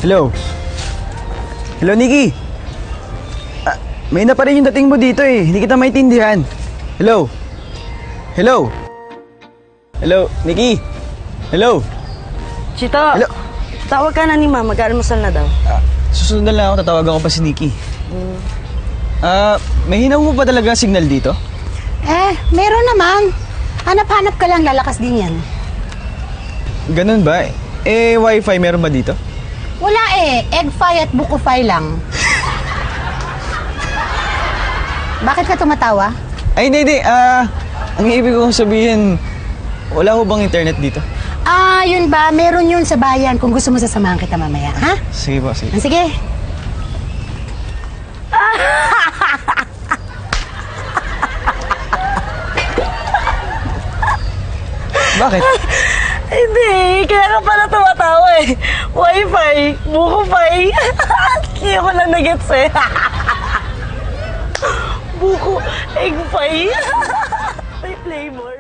Hello? Hello, Nikki? May na pa rin yung dating mo dito eh. Hindi kita maintindihan. Hello? Hello? Hello, Nikki? Hello? Chito, Hello? tawag ka na ni Ma. Mag-almusal na daw. Susunod na lang ako. Tatawagan ko pa si Nikki. May hinaw mo pa talaga signal dito? Meron naman. Hanap-hanap ka lang, lalakas din yan. Ganun ba? Wi-Fi meron ba dito? Wala Egg-fi at buko-fi lang. Bakit ka tumatawa? Ay, hindi. Ang ibig kong sabihin, wala ho bang internet dito? Yun ba? Meron yun sa bayan. Kung gusto mo sasamahan kita mamaya, ha? Sige po, sige. Sige. Bakit? Hindi, kaya ka pala tumatawa eh. Wi-Fi, buko-fi. Hindi ko lang nagets eh. Buko, egg-fi. May flavor.